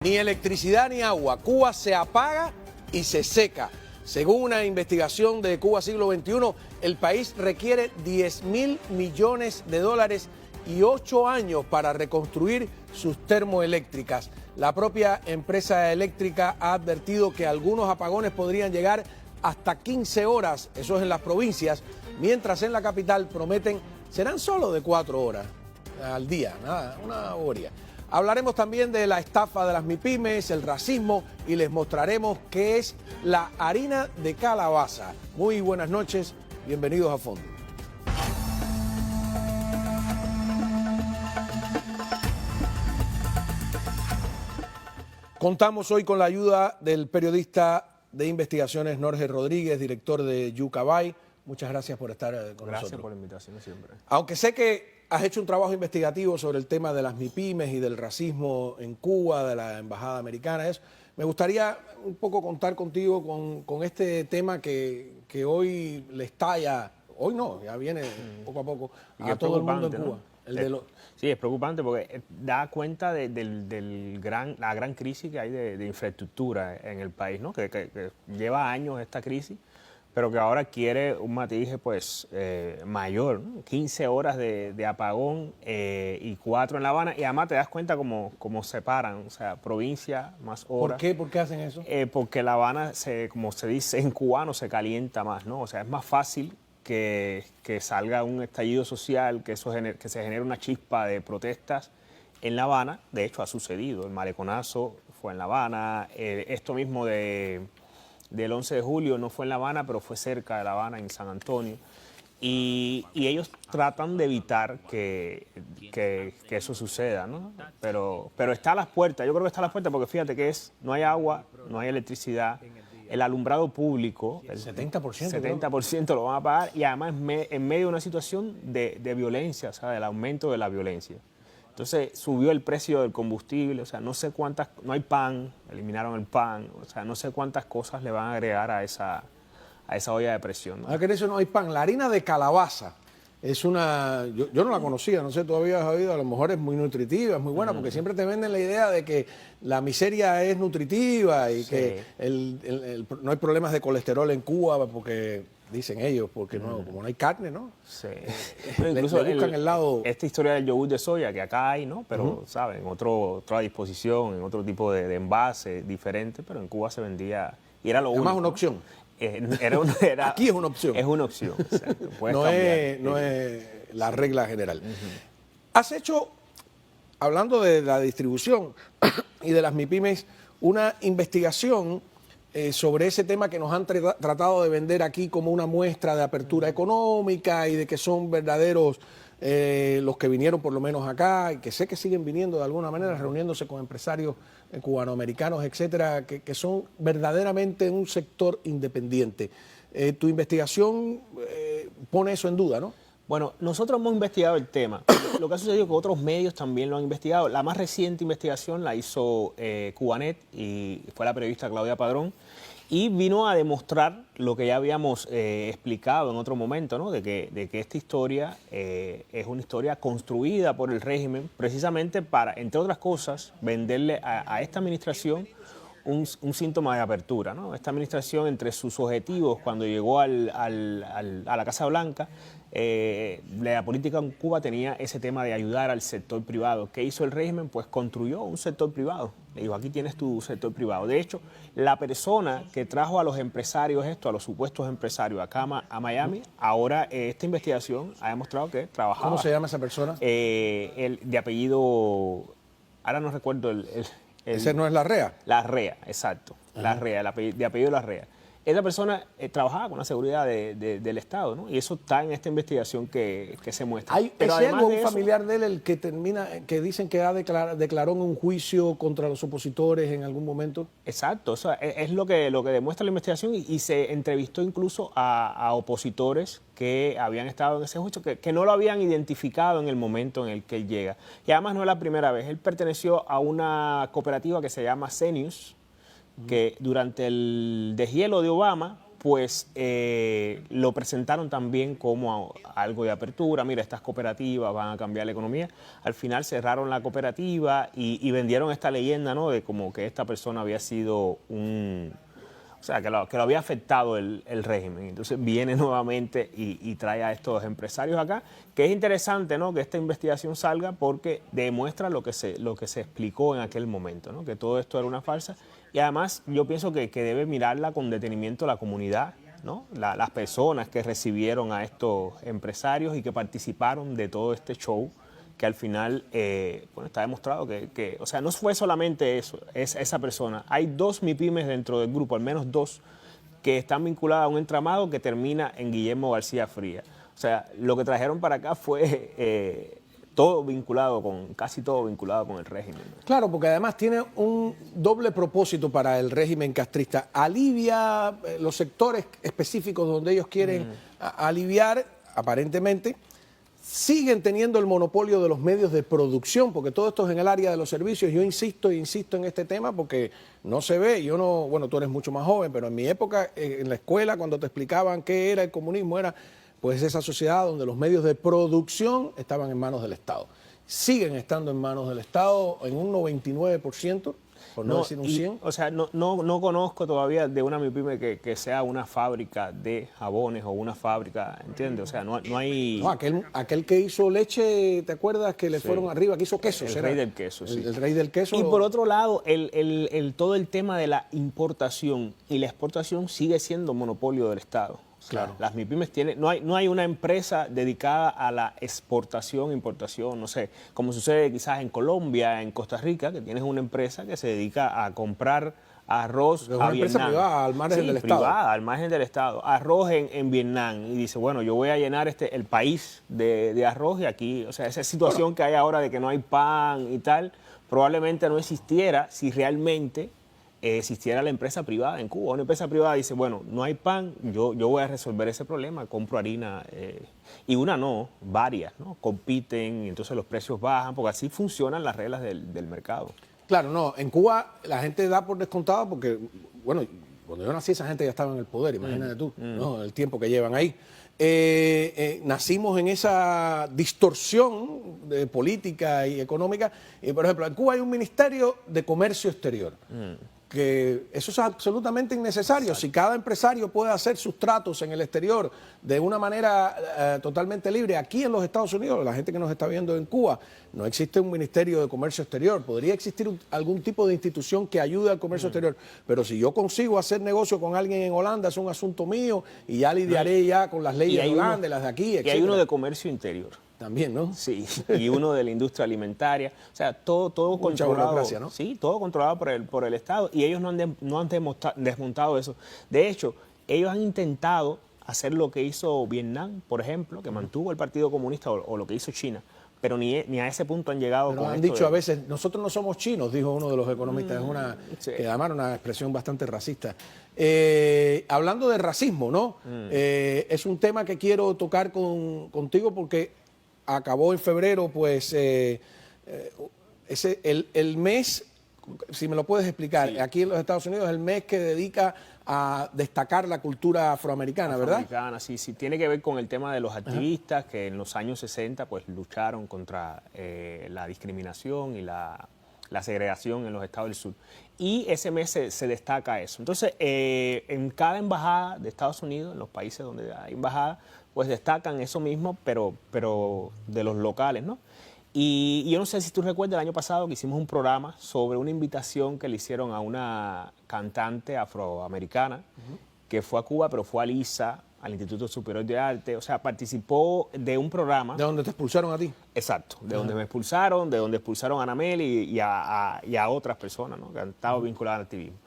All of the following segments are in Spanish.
Ni electricidad ni agua. Cuba se apaga y se seca. Según una investigación de Cuba Siglo XXI, el país requiere 10.000 millones de dólares y 8 años para reconstruir sus termoeléctricas. La propia empresa eléctrica ha advertido que algunos apagones podrían llegar hasta 15 horas, eso es en las provincias, mientras en la capital prometen serán solo de 4 horas al día, nada, una bobería. Hablaremos también de la estafa de las MIPYMES, el racismo y les mostraremos qué es la harina de calabaza. Muy buenas noches, bienvenidos a Fondo. Contamos hoy con la ayuda del periodista de investigaciones Norge Rodríguez, director de Yucabay. Muchas gracias por estar con nosotros. Gracias por la invitación siempre. Aunque sé que has hecho un trabajo investigativo sobre el tema de las MIPYMES y del racismo en Cuba, de la embajada americana, me gustaría un poco contar contigo con este tema que hoy le estalla, hoy no, ya viene poco a poco, a todo el mundo en Cuba. ¿No? Sí, es preocupante porque da cuenta de la gran crisis que hay de infraestructura en el país, ¿no? Que lleva años esta crisis, pero que ahora quiere un matiz pues, mayor, ¿no? 15 horas de apagón y 4 en La Habana, y además te das cuenta cómo separan, o sea, provincia más horas. ¿Por qué? ¿Por qué hacen eso? Porque La Habana, como se dice en cubano, se calienta más, ¿no? O sea, es más fácil que salga un estallido social, que se genere una chispa de protestas en La Habana. De hecho, ha sucedido, el maleconazo fue en La Habana, esto mismo del 11 de julio no fue en La Habana, pero fue cerca de La Habana, en San Antonio. Y ellos tratan de evitar que eso suceda, ¿no? Pero está a las puertas, yo creo que está a las puertas porque fíjate que no hay agua, no hay electricidad, el alumbrado público, el 70% lo van a pagar, y además en medio de una situación de violencia, o sea, del aumento de la violencia. Entonces subió el precio del combustible, o sea, no sé cuántas, no hay pan, eliminaron el pan, o sea, no sé cuántas cosas le van a agregar a esa olla de presión, ¿no? Ah, que eso no hay pan. La harina de calabaza es una, yo no la conocía, no sé, todavía has oído, a lo mejor es muy nutritiva, es muy buena, porque siempre te venden la idea de que la miseria es nutritiva y que no hay problemas de colesterol en Cuba, porque dicen ellos, porque no, como no hay carne, ¿no? Sí. Incluso le buscan el lado. Esta historia del yogur de soya que acá hay, ¿no? Pero, ¿saben? Otra disposición, en otro tipo de envase diferente, pero en Cuba se vendía y era lo único. Además, una opción. Aquí es una opción. Es una opción. No es la regla general. Has hecho, hablando de la distribución y de las MIPYMES, una investigación sobre ese tema que nos han tratado de vender aquí como una muestra de apertura económica y de que son verdaderos los que vinieron por lo menos acá y que sé que siguen viniendo de alguna manera, reuniéndose con empresarios cubanoamericanos, etcétera, que son verdaderamente un sector independiente. Tu investigación pone eso en duda, ¿no? Bueno, nosotros hemos investigado el tema. Lo que ha sucedido es que otros medios también lo han investigado. La más reciente investigación la hizo Cubanet y fue la periodista Claudia Padrón, y vino a demostrar lo que ya habíamos explicado en otro momento, ¿no? De que esta historia es una historia construida por el régimen precisamente para, entre otras cosas, venderle a esta administración un síntoma de apertura, ¿no? Esta administración, entre sus objetivos cuando llegó a la Casa Blanca, la política en Cuba tenía ese tema de ayudar al sector privado. ¿Qué hizo el régimen? Pues construyó un sector privado. Le dijo, aquí tienes tu sector privado. De hecho, la persona que trajo a los empresarios a los supuestos empresarios acá a Miami, ahora esta investigación ha demostrado que trabajaba. ¿Cómo se llama esa persona? De apellido, ahora no recuerdo ¿Ese no es Larrea? Larrea, exacto. Larrea, de apellido Larrea. Esa persona trabajaba con la seguridad del Estado, ¿no? Y eso está en esta investigación que se muestra. Pero ¿es algo un familiar de él el que dicen que declaró en un juicio contra los opositores en algún momento? Exacto, o sea, es lo que demuestra la investigación, y se entrevistó incluso a opositores que habían estado en ese juicio, que no lo habían identificado en el momento en el que él llega. Y además no es la primera vez. Él perteneció a una cooperativa que se llama Cenius, que durante el deshielo de Obama pues lo presentaron también como algo de apertura. Mira, estas cooperativas van a cambiar la economía. Al final cerraron la cooperativa y vendieron esta leyenda, ¿no? De como que esta persona había sido o sea, que lo había afectado el régimen. Entonces viene nuevamente y trae a estos empresarios acá, que es interesante, ¿no?, que esta investigación salga porque demuestra lo que se explicó en aquel momento, ¿no?, que todo esto era una farsa. Y además yo pienso que debe mirarla con detenimiento la comunidad, ¿no?, las personas que recibieron a estos empresarios y que participaron de todo este show, que al final, bueno, está demostrado que, o sea, no fue solamente eso, es esa persona. Hay 2 MIPYMES dentro del grupo, al menos 2, que están vinculadas a un entramado que termina en Guillermo García Frías. O sea, lo que trajeron para acá fue casi todo vinculado con el régimen, ¿no? Claro, porque además tiene un doble propósito para el régimen castrista. Alivia los sectores específicos donde ellos quieren aliviar, aparentemente. Siguen teniendo el monopolio de los medios de producción, porque todo esto es en el área de los servicios. Yo insisto en este tema porque no se ve. Yo no, bueno, tú eres mucho más joven, pero en mi época, en la escuela, cuando te explicaban qué era el comunismo, era pues esa sociedad donde los medios de producción estaban en manos del Estado. Siguen estando en manos del Estado en un 99%. Por no decir un 100. O sea, no conozco todavía de una MIPYME que sea una fábrica de jabones o una fábrica, ¿entiendes? O sea, no hay... No, aquel que hizo leche, ¿te acuerdas? Que le fueron arriba, que hizo queso. El rey del queso, sí. El rey del queso. Y por otro lado, todo el tema de la importación y la exportación sigue siendo monopolio del Estado. O sea, claro. Las MIPYMES tienen, no hay una empresa dedicada a la exportación, importación, no sé, como sucede quizás en Colombia, en Costa Rica, que tienes una empresa que se dedica a comprar arroz a Vietnam. Empresa privada, al margen del Estado. Privada, al margen del Estado. Arroz en Vietnam. Y dice, bueno, yo voy a llenar el país de arroz y aquí, o sea, esa situación que hay ahora de que no hay pan y tal, probablemente no existiera si realmente existiera la empresa privada en Cuba. Una empresa privada dice, bueno, no hay pan, yo voy a resolver ese problema, compro harina. Y una no, varias, ¿no? Compiten y entonces los precios bajan, porque así funcionan las reglas del mercado. Claro, no, en Cuba la gente da por descontado porque, bueno, cuando yo nací esa gente ya estaba en el poder, imagínate tú, ¿no?, el tiempo que llevan ahí. Nacimos en esa distorsión de política y económica. Y, por ejemplo, en Cuba hay un Ministerio de Comercio Exterior. Que eso es absolutamente innecesario. Exacto. Si cada empresario puede hacer sus tratos en el exterior de una manera totalmente libre, aquí en los Estados Unidos, la gente que nos está viendo en Cuba, no existe un Ministerio de Comercio Exterior. Podría existir algún tipo de institución que ayude al comercio exterior, pero si yo consigo hacer negocio con alguien en Holanda, es un asunto mío y ya lidiaré ya con las leyes de Holanda, las de aquí, etc. Y hay uno de comercio interior. También, ¿no? Sí, y uno de la industria alimentaria. O sea, todo controlado. ¿No? Sí, todo controlado por el Estado. Y ellos no han desmontado eso. De hecho, ellos han intentado hacer lo que hizo Vietnam, por ejemplo, que mantuvo el Partido Comunista, o lo que hizo China. Pero ni a ese punto han llegado. Pero han dicho a veces, nosotros no somos chinos, dijo uno de los economistas, que además era una expresión bastante racista. Hablando de racismo, ¿no? Es un tema que quiero tocar contigo porque acabó en febrero, pues, el mes, si me lo puedes explicar, sí. Aquí en los Estados Unidos es el mes que dedica a destacar la cultura afroamericana, ¿verdad? Afroamericana, sí, tiene que ver con el tema de los activistas que en los años 60 pues lucharon contra la discriminación y la segregación en los estados del sur. Y ese mes se destaca eso. Entonces, en cada embajada de Estados Unidos, en los países donde hay embajada, pues destacan eso mismo, pero de los locales, ¿no? Y yo no sé si tú recuerdas el año pasado que hicimos un programa sobre una invitación que le hicieron a una cantante afroamericana que fue a Cuba, pero fue a LISA, al Instituto Superior de Arte, o sea, participó de un programa. ¿De donde te expulsaron a ti? Exacto, de donde me expulsaron, de donde expulsaron a Anamel y a otras personas, ¿no?, que han estado vinculadas al activismo.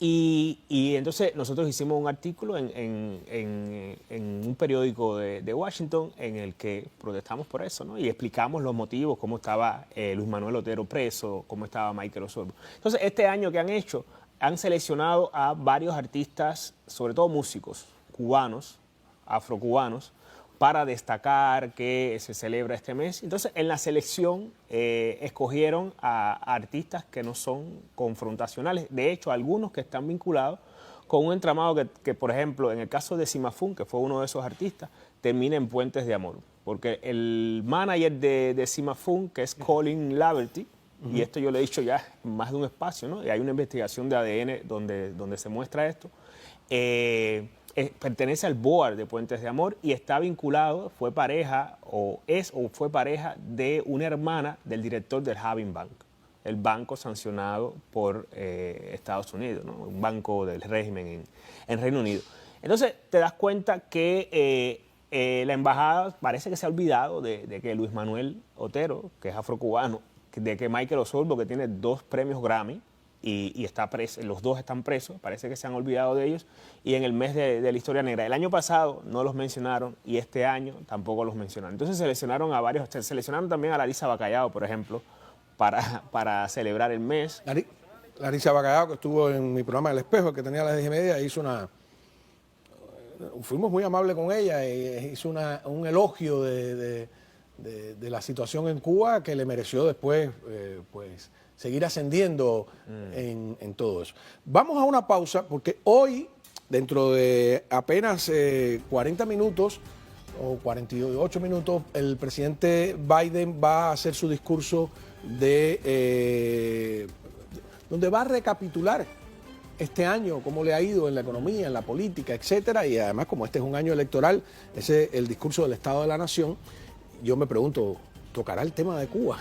Y entonces nosotros hicimos un artículo en un periódico de Washington en el que protestamos por eso, ¿no? Y explicamos los motivos, cómo estaba Luis Manuel Otero preso, cómo estaba Michael Osorbo. Entonces, este año que han hecho, han seleccionado a varios artistas, sobre todo músicos cubanos, afrocubanos, para destacar que se celebra este mes. Entonces, en la selección escogieron a artistas que no son confrontacionales. De hecho, algunos que están vinculados con un entramado que, por ejemplo, en el caso de Cimafún, que fue uno de esos artistas, termina en Puentes de Amor. Porque el manager de Cimafún, que es Colin Laverty, y esto yo lo he dicho ya en más de un espacio, ¿no? Y hay una investigación de ADN donde se muestra esto, pertenece al board de Puentes de Amor y está vinculado, fue pareja fue pareja de una hermana del director del Having Bank, el banco sancionado por Estados Unidos, ¿no? Un banco del régimen en Reino Unido. Entonces te das cuenta que la embajada parece que se ha olvidado de que Luis Manuel Otero, que es afrocubano, de que Michael Osorbo, que tiene 2 premios Grammy y está preso, los 2 están presos, parece que se han olvidado de ellos, y en el mes de la historia negra. El año pasado no los mencionaron y este año tampoco los mencionaron. Entonces seleccionaron a varios, seleccionaron también a Larisa Bacallao, por ejemplo, para celebrar el mes. Larisa Bacallao, que estuvo en mi programa El Espejo, que tenía las 10:30, hizo fuimos muy amables con ella, e hizo un elogio de la situación en Cuba que le mereció después pues seguir ascendiendo en todo eso. Vamos a una pausa porque hoy, dentro de apenas 40 minutos o 48 minutos, el presidente Biden va a hacer su discurso donde va a recapitular este año, cómo le ha ido en la economía, en la política, etcétera, y además como este es un año electoral, ese es el discurso del Estado de la Nación. Yo me pregunto, ¿tocará el tema de Cuba?